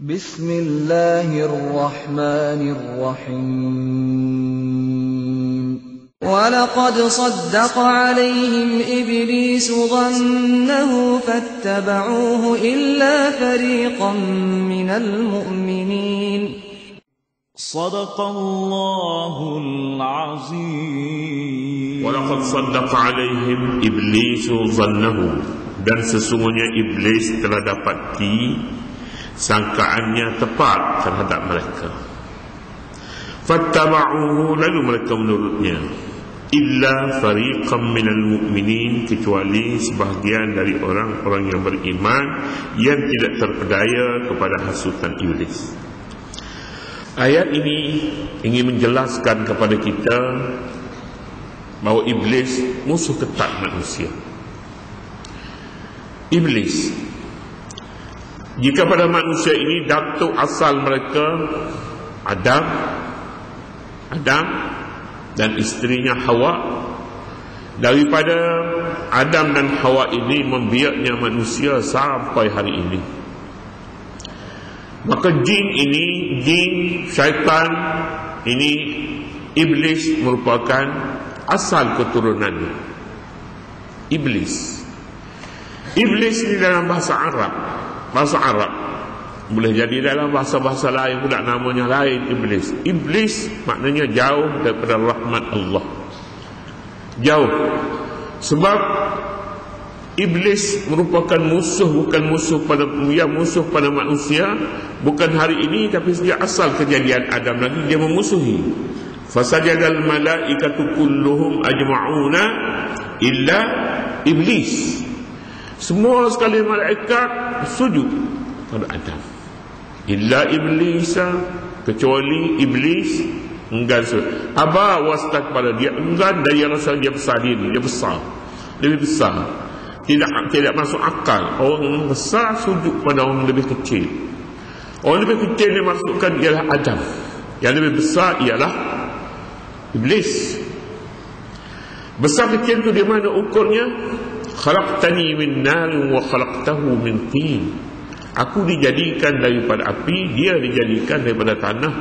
Bismillahirrahmanirrahim. وَلَقَدْ صَدَّقَ عَلَيْهِمْ إِبْلِيسُ ظَنَّهُ فَاتَّبَعُوهُ إِلَّا فَرِيقًا مِنَ الْمُؤْمِنِينَ. صدق الله العظيم. وَلَقَدْ صَدَّقَ عَلَيْهِمْ إِبْلِيسُ ظَنَّهُ, dan sesungguhnya iblis telah dapati sangkaannya tepat terhadap mereka. Fattaba'uhu, lalu mereka menurutnya. Illa fariqam minal mu'minin, kecuali sebahagian dari orang-orang yang beriman yang tidak terpedaya kepada hasutan iblis. Ayat ini ingin menjelaskan kepada kita bahawa iblis musuh ketat manusia. Iblis, jika pada manusia ini datuk asal mereka Adam dan isterinya Hawa. Daripada Adam dan Hawa ini membiaknya manusia sampai hari ini. Maka jin syaitan ini, iblis merupakan asal keturunannya. Iblis ini dalam bahasa Arab, boleh jadi dalam bahasa-bahasa lain pula namanya lain. Iblis maknanya jauh daripada rahmat Allah. Jauh. Sebab iblis merupakan musuh, bukan musuh pada manusia, bukan hari ini, tapi sejak asal kejadian Adam lagi dia memusuhi. Fasajadal malaikatu kulluhum ajma'una illa iblis. Semua sekali malaikat sujud pada Adam. Illa iblisa, kecuali iblis enggan sujud. Aba wastakbara, dia enggan, dia rasa dia besar diri, dia besar, lebih besar. Tidak masuk akal orang besar sujud pada orang lebih kecil. Orang lebih kecil dimaksudkan ialah Adam, yang lebih besar ialah iblis. Besar kecil itu di mana ukurnya? Khalaqtani min nar wa khalaqtahu min tin. Aku dijadikan daripada api, dia dijadikan daripada tanah.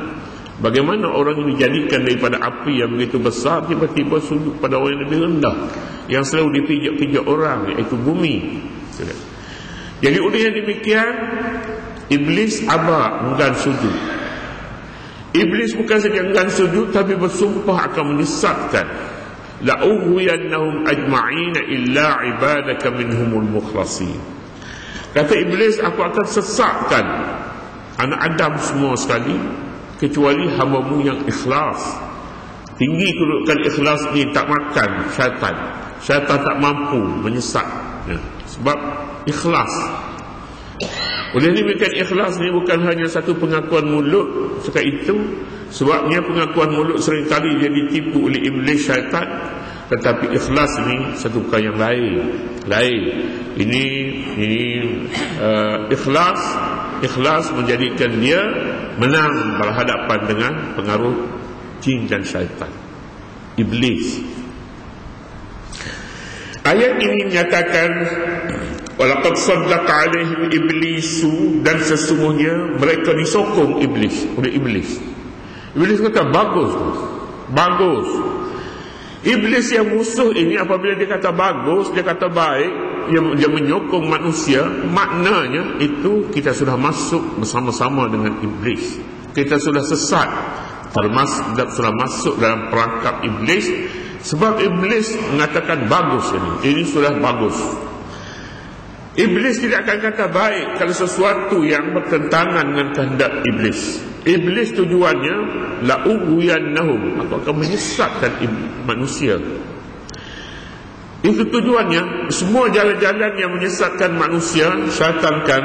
Bagaimana orang yang dijadikan daripada api yang begitu besar tiba-tiba sujud pada orang yang lebih rendah, yang selalu dipijak-pijak orang, iaitu bumi. Jadi oleh yang demikian, iblis enggan sujud. Iblis bukan saja enggan sujud, tapi bersumpah akan menyesatkan. La'ughwiyannahum ajma'ina illa ibadaka minhumul mukhlasin. Kata iblis, aku akan sesatkan anak Adam semua sekali, kecuali hamba-Mu yang ikhlas. Tinggi kedudukan ikhlas ni tak makan syaitan. Syaitan tak mampu menyesat, sebab ikhlas. Oleh demikian, ikhlas ni bukan hanya satu pengakuan mulut sekat itu. Sebabnya pengakuan mulut seringkali dia ditipu oleh iblis syaitan. Tetapi ikhlas ni satu perkara yang lain. Ini ikhlas menjadikan dia menang berhadapan dengan pengaruh jin dan syaitan, iblis. Ayat ini menyatakan walaqad saddaqa alaihim iblisu, dan sesungguhnya mereka disokong oleh iblis. Iblis kata bagus. Iblis yang musuh ini apabila dia kata bagus, dia kata baik, dia menyokong manusia, maknanya itu kita sudah masuk bersama-sama dengan iblis. Kita sudah sesat, sudah masuk dalam perangkap iblis. Sebab iblis mengatakan bagus ini sudah bagus. Iblis tidak akan kata baik kalau sesuatu yang bertentangan dengan kehendak iblis. Iblis tujuannya la'ughwiyannahum, aku akan menyesatkan manusia. Itu tujuannya. Semua jalan-jalan yang menyesatkan manusia, syaitan kan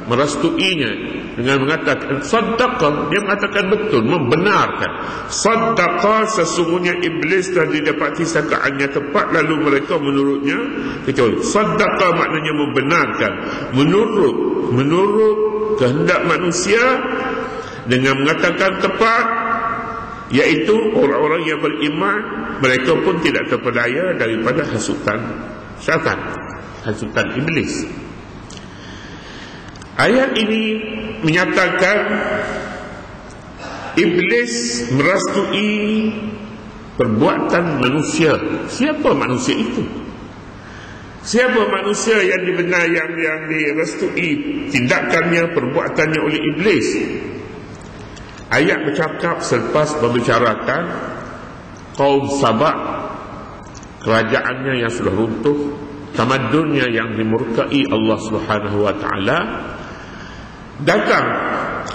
merestuinya dengan mengatakan saddaqa. Dia mengatakan betul, membenarkan. Saddaqa, sesungguhnya iblis telah didapati sangkaannya tepat, lalu mereka menurutnya. Kecuali saddaqa maknanya membenarkan, menurut kehendak manusia dengan mengatakan tepat, iaitu orang-orang yang beriman, mereka pun tidak terpedaya daripada hasutan syaitan, hasutan iblis. Ayat ini menyatakan iblis merestui perbuatan manusia. Siapa manusia itu? Siapa manusia yang dibenar, yang direstui tindakannya, perbuatannya oleh iblis? Ayat bercakap selepas membicarakan kaum Sabak, kerajaannya yang sudah runtuh, tamadunnya yang dimurkai Allah Subhanahu wa taala. Datang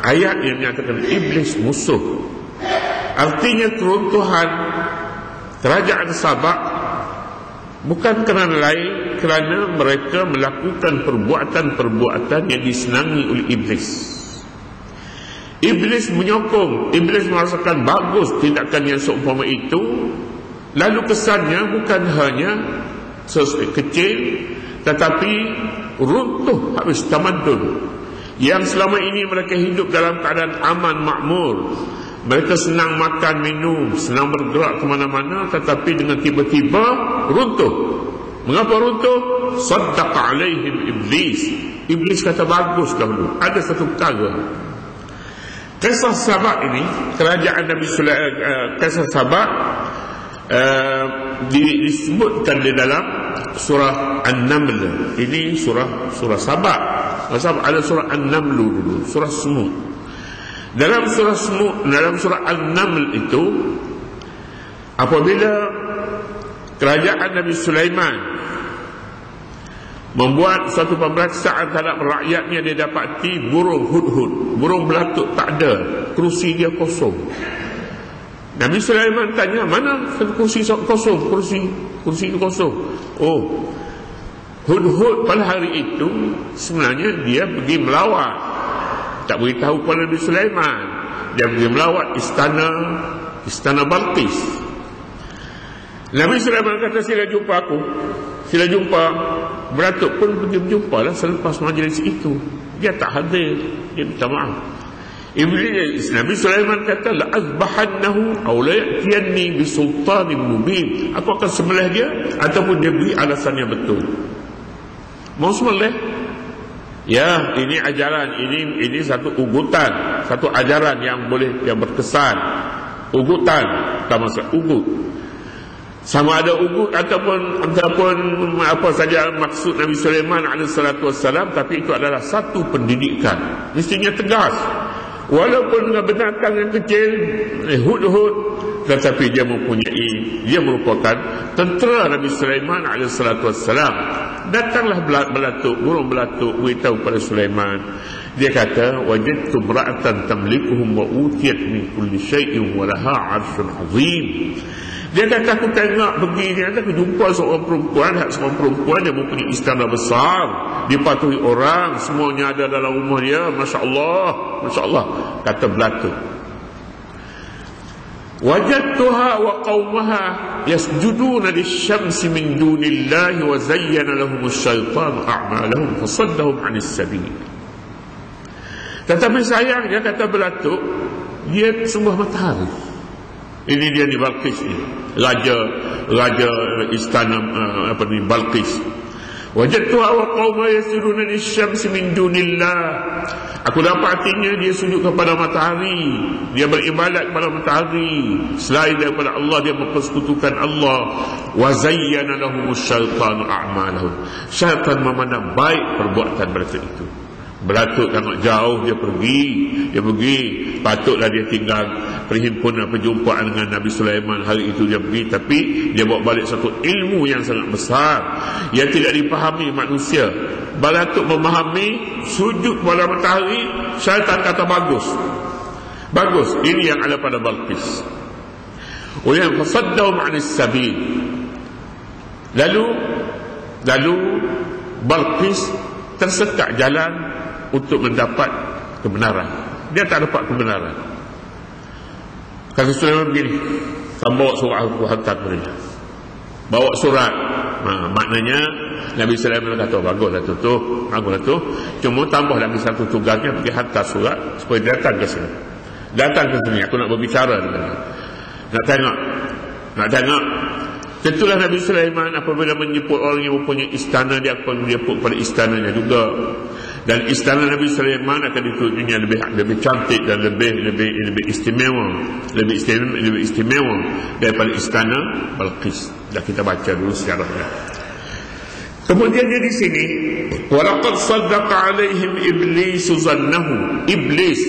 ayat yang menyatakan iblis musuh. Artinya keruntuhan kerajaan Sabak bukan kerana lain, kerana mereka melakukan perbuatan-perbuatan yang disenangi oleh iblis. Iblis menyokong, iblis merasakan bagus tindakan yang seumpama itu. Lalu kesannya bukan hanya kecil, tetapi runtuh habis tamadun. Yang selama ini mereka hidup dalam keadaan aman makmur, mereka senang makan, minum, senang bergerak ke mana-mana, tetapi dengan tiba-tiba runtuh. Mengapa runtuh? Saddaqa alaihim iblis. Iblis kata bagus dahulu. Ada satu perkara. Kisah Sabak ini, kerajaan Nabi Sulaiman, kisah Sabak disebutkan di dalam surah An-Naml. Ini surah Sabak. Ada surah An-Naml dulu, surah Semut. Dalam surah An-Naml itu, apabila kerajaan Nabi Sulaiman membuat suatu pemeriksaan terhadap rakyatnya, dia dapati burung hudhud, burung belatuk tak ada, kerusi dia kosong. Nabi Sulaiman tanya, mana kursi kosong? Kursi itu kosong. Oh, hudhud pada hari itu sebenarnya dia pergi melawat, tak beritahu kepada Nabi Sulaiman. Dia pergi melawat istana Balqis. Nabi Sulaiman kata, sila jumpa aku, sila jumpa. Beratuk pun pergi berjumpa lah selepas majlis itu. Dia tak hadir, dia minta maaf. Nabi Sulaiman kata, la'azbahannahu aw la'yatiyanni bisultanin mubin. Aku akan sembelih dia ataupun dia beri alasan yang betul. Mau sembelih? Ya, ini ajaran, ini satu ugutan, satu ajaran yang boleh, yang berkesan. Ugutan, tak masalah ugut. Sama ada ugut ataupun apa saja maksud Nabi Sulaiman alaihissalatu wassalam, tapi itu adalah satu pendidikan. Mestinya tegas. Walaupun dengan binatang yang kecil, hudhud, tetapi dia merupakan tentera Nabi Sulaiman alaihissalatu wassalam. Datanglah burung belatuk beritahu pada Sulaiman. Dia kata, wajadtu imra'atan tamlikuhum wa utiyat min kulli syai'in wa laha 'arsyun 'azim. Dia kata, aku tengok pergi, dia kata aku jumpa seorang perempuan yang mempunyai istana besar, dipatuhi orang, semuanya ada dalam rumah dia. Masya Allah, kata belatuk. Wajadtuha wa qaumaha yasjuduna lisyamsi min dunillahi wa zayyana lahum asy-syaitanu a'malahum fasaddahum 'anis sabil. Tetapi sayang, dia kata belatuk, dia sembah matahari. Ini dia di Balqis ni, raja istana Balqis. Wajadtuha wa qauma yasjuduna lisyamsi min dunillah. Aku dapatinya dia sujud kepada matahari, dia beribadat kepada matahari selain daripada Allah, dia mempersekutukan Allah. Wa zayyana lahumus syaitanu a'malahum. Syaitan memandang baik perbuatan mereka itu. Belatuk tengok jauh, dia pergi. Patutlah dia tinggal perhimpunan perjumpaan dengan Nabi Sulaiman hari itu, dia pergi, tapi dia bawa balik satu ilmu yang sangat besar yang tidak dipahami manusia. Belatuk memahami sujud pada matahari, syaitan kata bagus. Ini yang ada pada Balqis. Wa fasaddahum 'anis sabil. Lalu Balqis tersekat jalan untuk mendapat kebenaran. Dia tak dapat kebenaran. Kata Sulaiman begini, bawa surat aku hantar kepada dia. Bawa surat. Maknanya Nabi Sulaiman kata, baguslah tu. Cuma tambah lagi satu tugasnya, pergi hantar surat supaya datang ke sini. Aku nak berbicara dengan dia. Nak tengok. Tentulah Nabi Sulaiman apabila menjemput orang yang mempunyai istana, dia akan menjemput pada istananya juga. Dan istana Nabi Sulaiman akan ditunjuknya lebih cantik dan lebih istimewa daripada istana Balqis. Dah kita baca dulu sejarahnya. Kemudian di sini, walaqad saddaqa alaihim iblis zannahu. Iblis,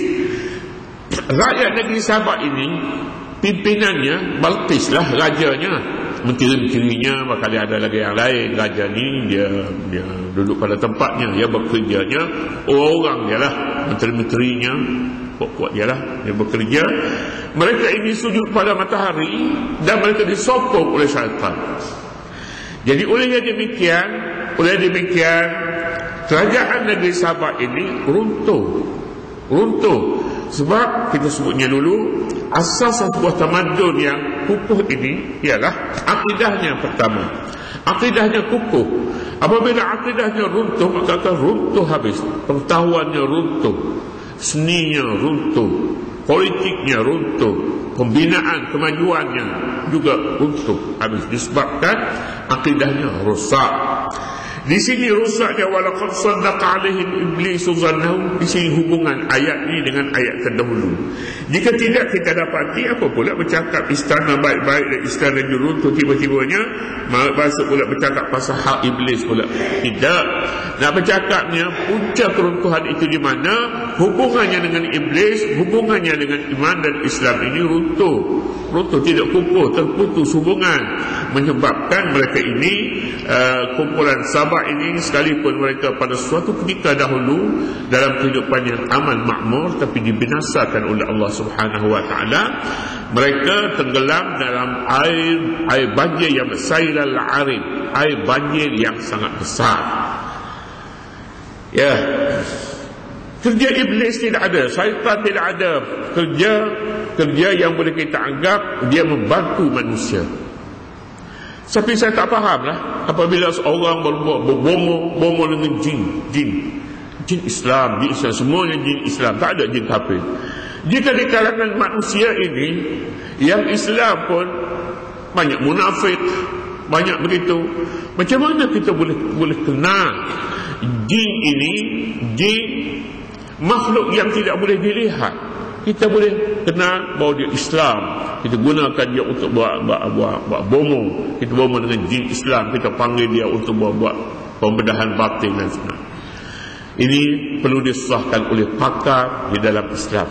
rakyat negeri Sabah ini, pimpinannya Balqis lah, rajanya. Menteri-menterinya bakal ada lagi yang lain. Raja ni dia duduk pada tempatnya, dia bekerjanya orang dia lah, menteri-menterinya kuat-kuat dia lah, dia bekerja. Mereka ini sujud pada matahari dan mereka disokong oleh syaitan. Jadi oleh demikian kerajaan negeri Sabah ini runtuh. Sebab kita sebutnya dulu, asas sebuah tamadun yang kukuh ini ialah akidahnya pertama. Akidahnya kukuh. Apabila akidahnya runtuh, maka akan runtuh habis. Pengetahuannya runtuh, seninya runtuh, politiknya runtuh, pembinaan kemajuannya juga runtuh habis, disebabkan akidahnya rosak. Di sini rusaknya walaqad saddaqa alaihim iblis zannahu. Di sini hubungan ayat ini dengan ayat terdahulu. Jika tidak kita dapati, apa pula bercakap istana baik-baik dan istana runtuh, tiba-tibanya masuk pula bercakap pasal hak iblis pula. Tidak. Nak bercakapnya punca keruntuhan itu di mana, hubungannya dengan iblis, hubungannya dengan iman dan Islam ini runtuh, tidak kukuh, terputus hubungan, menyebabkan mereka ini kumpulan Sabah ini, sekalipun mereka pada suatu ketika dahulu dalam kehidupan yang aman makmur, tapi dibinasakan oleh Allah Subhanahu wa taala. Mereka tenggelam dalam air banjir yang sailal arif, air banjir yang sangat besar. Ya, kerja iblis tidak ada, syaitan tidak ada. Kerja yang boleh kita anggap dia membantu manusia. Tapi saya tak faham lah, apabila seorang berbomo dengan jin Islam, semuanya jin Islam, tak ada jin kafir. Jika di kalangan manusia ini yang Islam pun banyak munafik, banyak begitu, macam mana kita boleh kenal jin ini, jin makhluk yang tidak boleh dilihat? Kita boleh kenal bahawa dia Islam, kita gunakan dia untuk buat bomo, kita bomo dengan jin Islam, kita panggil dia untuk buat pembedahan batin dan sebagainya. Ini perlu disahkan oleh pakar di dalam Islam.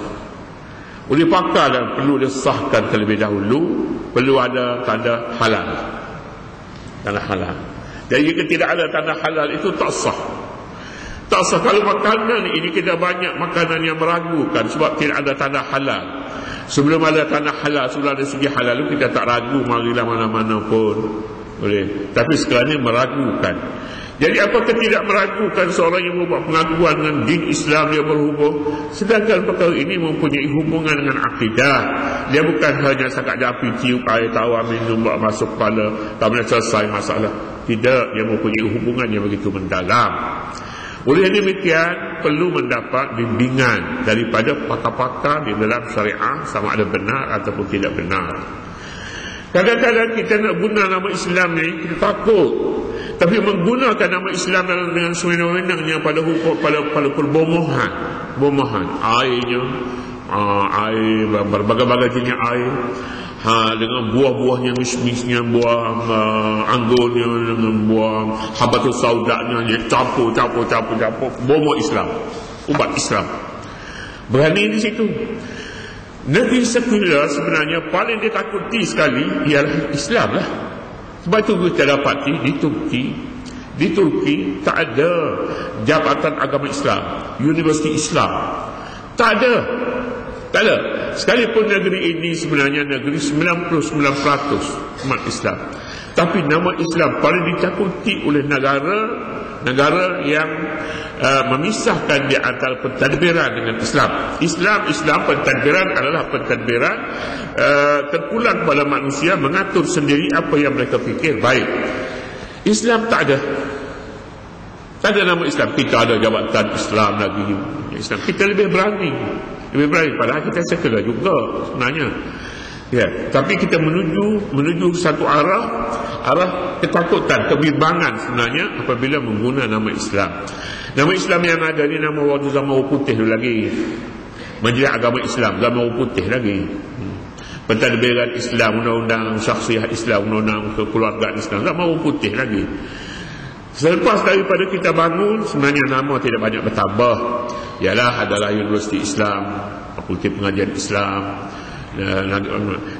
Oleh pakar dan perlu disahkan terlebih dahulu, perlu ada tanda halal. Tanda halal. Jadi jika tidak ada tanda halal itu tak sah. Tak sah. Kalau makanan ini, kita banyak makanan yang meragukan sebab tidak ada tanda halal. Sebelum ada tanda halal, sebelum ada segi halal, kita tak ragu, marilah mana-mana pun boleh. Tapi sekarang ini meragukan. Jadi apakah tidak meragukan seorang yang membuat pengakuan dengan din Islam dia berhubung, sedangkan perkara ini mempunyai hubungan dengan akidah. Dia bukan hanya sakat api tiup air tawar minum buat masuk kepala, tak boleh selesai masalah. Tidak, dia mempunyai hubungan yang begitu mendalam. Oleh demikian perlu mendapat bimbingan daripada pakar-pakar di dalam syariah, sama ada benar ataupun tidak benar. Kadang-kadang kita nak guna nama Islam ni, kita takut. Tapi menggunakan nama Islam dengan sewenang-wenangnya pada perbomohan, airnya, air berbagai-bagai jenis air, dengan buah-buahnya, mis-misnya, buah anggurnya, dengan buah habatus saudaknya, campur, bomo Islam, ubat Islam. Berani di situ. Negeri sekular sebenarnya paling ditakuti sekali ialah Islam lah. Sebab itu kita dapati di Turki tak ada jabatan agama Islam, universiti Islam. Tak ada. Sekalipun negeri ini sebenarnya negeri 99% umat Islam, tapi nama Islam paling ditakuti oleh negara yang memisahkan di antara pentadbiran dengan Islam. Islam pentadbiran adalah pentadbiran terpulang kepada manusia mengatur sendiri apa yang mereka fikir baik. Islam tak ada nama Islam. Kita ada jabatan Islam lagi. Islam kita lebih berani padahal kita sekular juga sebenarnya. Ya, tapi kita menuju satu arah ketakutan, kebimbangan sebenarnya apabila menggunakan nama Islam. Nama Islam yang ada ni nama waktu zaman orang putih dulu lagi. Majlis Agama Islam zaman orang putih lagi. Pentadbiran Islam, undang-undang syakhsiah Islam, undang-undang kekeluargaan Islam zaman orang putih lagi. Selepas daripada kita bangun, sebenarnya nama tidak banyak bertambah. Ialah adalah Universiti Islam, Fakulti Pengajian Islam,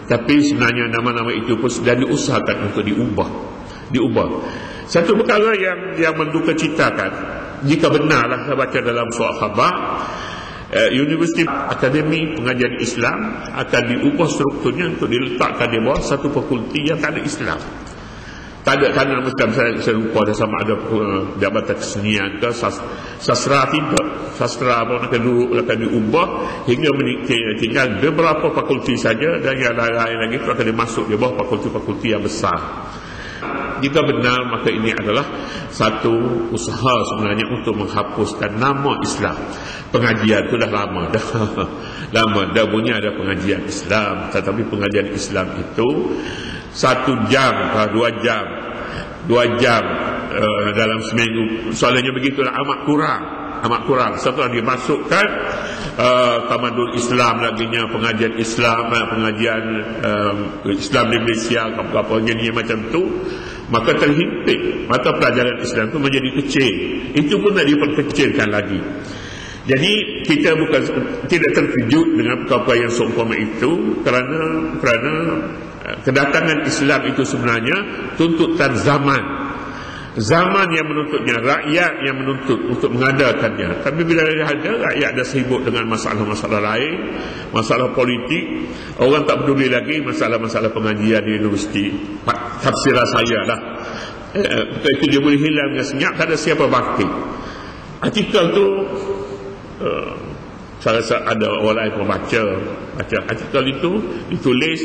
tapi sebenarnya nama-nama itu pun sudah diusahakan untuk diubah. Satu perkara yang menduka citakan, jika benarlah saya baca dalam surat khabar, Universiti Akademi Pengajian Islam akan diubah strukturnya untuk diletakkan di bawah satu fakulti yang tak ada Islam. Tak ada tanah Islam. Saya lupa dah sama ada Jabatan Kesenian ke sastra, tidak. Sastra pun akan diubah hingga tinggal beberapa fakulti saja, dan yang lain lagi itu akan dimasuk di bawah fakulti-fakulti yang besar. Jika benar, maka ini adalah satu usaha sebenarnya untuk menghapuskan nama Islam. Pengajian itu dah lama dah punya ada pengajian Islam, tetapi pengajian Islam itu 1 jam atau 2 jam dalam seminggu. Soalnya begitulah, amat kurang. Setelah dimasukkan tamadun Islam laginya, pengajian Islam, pengajian Islam di Malaysia, apa jenis macam tu, maka terhimpit mata pelajaran Islam itu menjadi kecil. Itu pun nak diperkecilkan lagi. Jadi kita bukan tidak terkejut dengan perkara yang seumpama itu, kerana kedatangan Islam itu sebenarnya tuntutan zaman yang menuntutnya, rakyat yang menuntut untuk mengadakannya. Tapi bila ada, rakyat dah sibuk dengan masalah-masalah lain, masalah politik. Orang tak peduli lagi masalah-masalah pengajian di universiti. Tafsiran saya lah, itu dia boleh hilang dengan senyap, tak ada siapa bakti. Artikel tu saya rasa ada orang lain pun baca artikel itu, ditulis.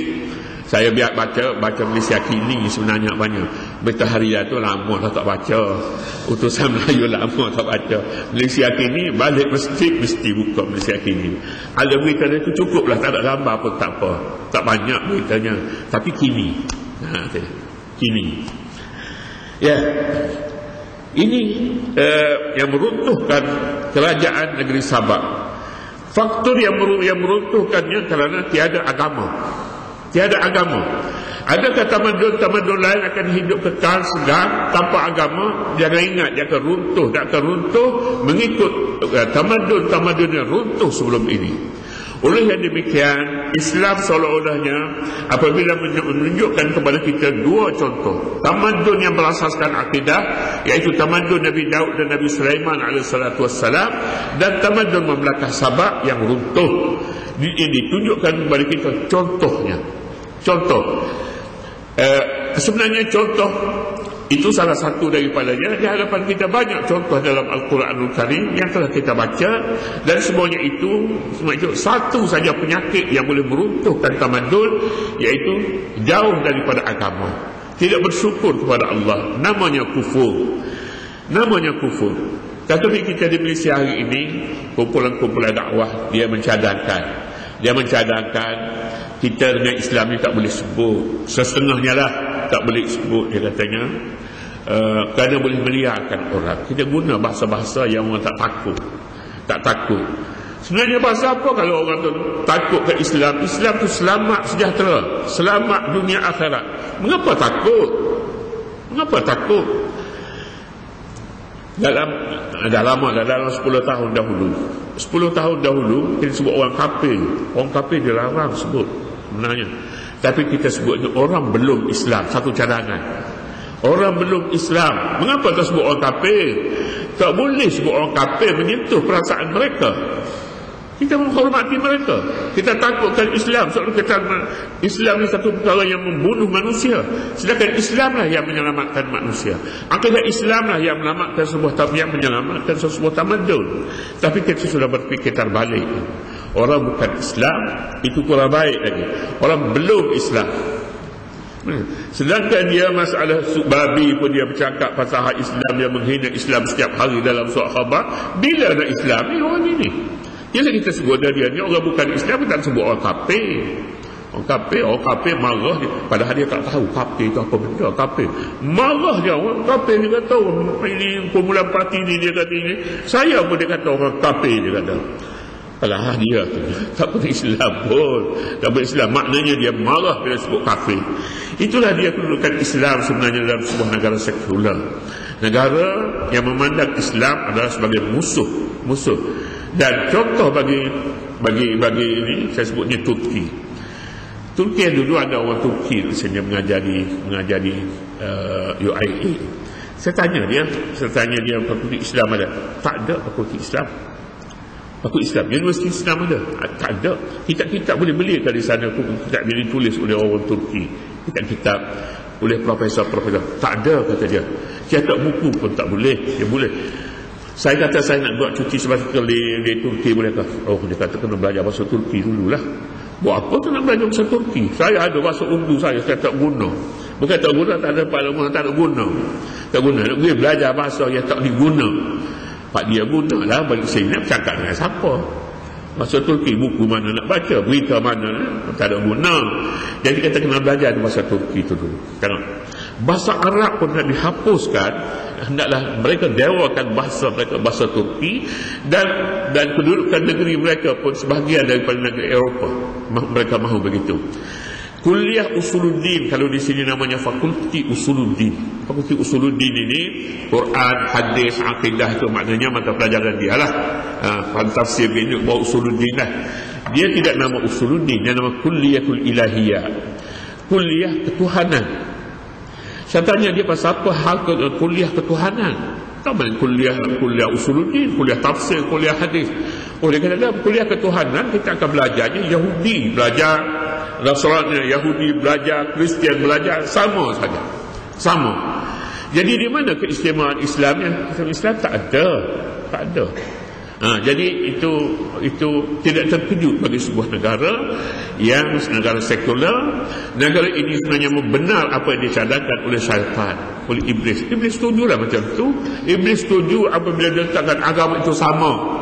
Saya biar baca Malaysia Kini sebenarnya banyak. Berita Harian tu lama dah tak baca. Utusan Melayu lama tak baca. Malaysia Kini balik masjid mesti buka Malaysia Kini. Ada berita itu cukuplah, tak ada gambar pun tak apa. Tak banyak beritanya. Tapi Kini. Kini. Ya. Ini yang meruntuhkan kerajaan negeri Sabah. Faktor yang meruntuhkannya kerana tiada agama. Adakah tamadun lain akan hidup kekal segar tanpa agama? Jangan ingat, dia akan runtuh mengikut tamadun yang runtuh sebelum ini. Oleh yang demikian, Islam seolah-olahnya apabila menunjukkan kepada kita 2 contoh tamadun yang berasaskan akidah, iaitu tamadun Nabi Daud dan Nabi Sulaiman AS, dan tamadun Mamlakah Sabah yang runtuh. Ini ditunjukkan kepada kita contoh. Sebenarnya contoh itu salah satu daripadanya. Di hadapan kita banyak contoh dalam Al-Quranul Karim yang telah kita baca, dan semuanya itu satu saja penyakit yang boleh meruntuhkan tamadun, iaitu jauh daripada agama, tidak bersyukur kepada Allah. Namanya kufur. Tetapi kita di Malaysia hari ini, kumpulan-kumpulan dakwah, dia mencadangkan kita dengan Islam ni tak boleh sebut, setengahnya lah tak boleh sebut, dia katanya, kerana boleh meliarkan orang. Kita guna bahasa-bahasa yang orang tak takut. Sebenarnya bahasa apa kalau orang tu takut ke Islam? Islam tu selamat sejahtera, selamat dunia akhirat. Mengapa takut? Dalam 10 tahun dahulu kita sebut orang kafir dilarang sebut sebenarnya. Tapi kita sebutnya orang belum Islam. Satu cadangan, orang belum Islam. Mengapa tak sebut orang kafir? Tak boleh sebut orang kafir, menyentuh perasaan mereka. Kita menghormati mereka. Kita takutkan Islam. Soalnya kita Islam ni satu perkara yang membunuh manusia, sedangkan Islamlah yang menyelamatkan manusia. Akidah Islamlah yang menyelamatkan sebuah tamadun. Tapi kita sudah berfikir terbalik. Orang bukan Islam itu kurang baik lagi. Orang belum Islam. Sedangkan dia masalah babi pun dia bercakap pasal hak Islam, dia menghina Islam setiap hari dalam surat khabar. Bila nak Islam ni orang ini? Bila kita sebut dia ni orang bukan Islam, kita sebut orang kafir. Orang kafir marah dia, padahal dia tak tahu kafir itu apa benda. Kafir marah dia, orang kafir dia kata ini Formula Parti ni, dia kata ini, saya pun dia kata orang kafir, dia kata. Alah, dia tu tak pernah Islam pun, tak pernah Islam, maknanya dia marah bila sebut kafir. Itulah dia kedudukan Islam sebenarnya dalam sebuah negara sekular, negara yang memandang Islam adalah sebagai musuh. Dan contoh bagi ini saya sebutnya Turki. Turki yang dulu ada orang Turki di sini mengajari UIA. Saya tanya dia fakulti Islam ada? Tak ada fakulti Islam. Fakulti Islam, Universiti Islam ada? Tak ada. Kitab-kitab boleh beli dari sana, kitab yang ditulis oleh orang Turki, kitab-kitab oleh profesor-profesor. Tak ada, kata dia. Cetak buku pun tak boleh. Dia boleh. Saya kata saya nak buat cuti sebasikal di Turki, bolehkah? Oh, dia kata kena belajar bahasa Turki dululah. Buat apa tu nak belajar bahasa Turki? Saya ada bahasa Urdu saya tak guna. Bukan tak guna, tak ada pada tak ada guna. Tak guna. Nak pergi belajar bahasa yang tak diguna. Pak dia gunalah, balik sini nak bercakap dengan siapa? Bahasa Turki, buku mana nak baca, berita mana, tak ada guna. Jadi kita kena belajar bahasa Turki itu dulu. Tengok. Bahasa Arab pun nak dihapuskan, hendaklah mereka dewakan bahasa mereka, bahasa Turki, dan kedudukan negeri mereka pun sebahagian daripada negeri Eropah. Mereka mahu begitu. Kuliah Usuluddin, kalau di sini namanya Fakulti Usuluddin. Fakulti Usuluddin ini Quran, hadis, akidah, itu maknanya mata pelajaran dia lah. Tafsir ini bawa Usuluddin lah. Dia tidak nama Usuluddin, dia nama Kuliatul Ilahiyah, kuliah ketuhanan. Saya tanya dia pasal apa hal kuliah ketuhanan. Tak main kuliah Usuluddin, kuliah tafsir, kuliah hadis. Oleh kerana kuliah ketuhanan kita akan belajarnya Yahudi belajar, Nasrani Yahudi belajar, Kristian belajar, sama saja. Sama. Jadi di mana keistimewaan Islamnya? Islam tak ada. Jadi itu tidak terkejut bagi sebuah negara yang negara sekular. Negara ini sebenarnya membenar apa yang dicadangkan oleh syaitan, oleh iblis. Iblis setujulah macam tu. Iblis setuju apabila dia letakkan agama itu sama.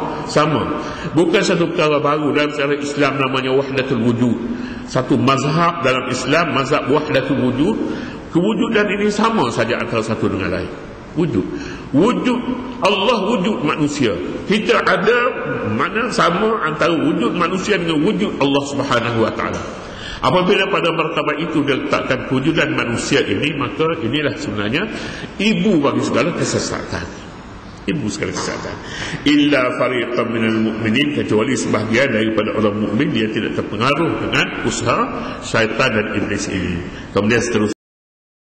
Bukan satu perkara baru dalam sejarah Islam, namanya wahdatul wujud. Satu mazhab dalam Islam, mazhab wahdatul wujud. Kewujudan ini sama saja antara satu dengan lain. Wujud Allah, wujud manusia. Kita ada makna sama antara wujud manusia dengan wujud Allah Subhanahu wa taala. Apabila pada martabat itu diletakkan kewujudan manusia ini, maka inilah sebenarnya ibu bagi segala kesesatan. Illa fariqan minal mu'minin, kecuali sebahagian daripada orang mukmin dia tidak terpengaruh dengan usaha syaitan dan iblis ini. Kemudian seterusnya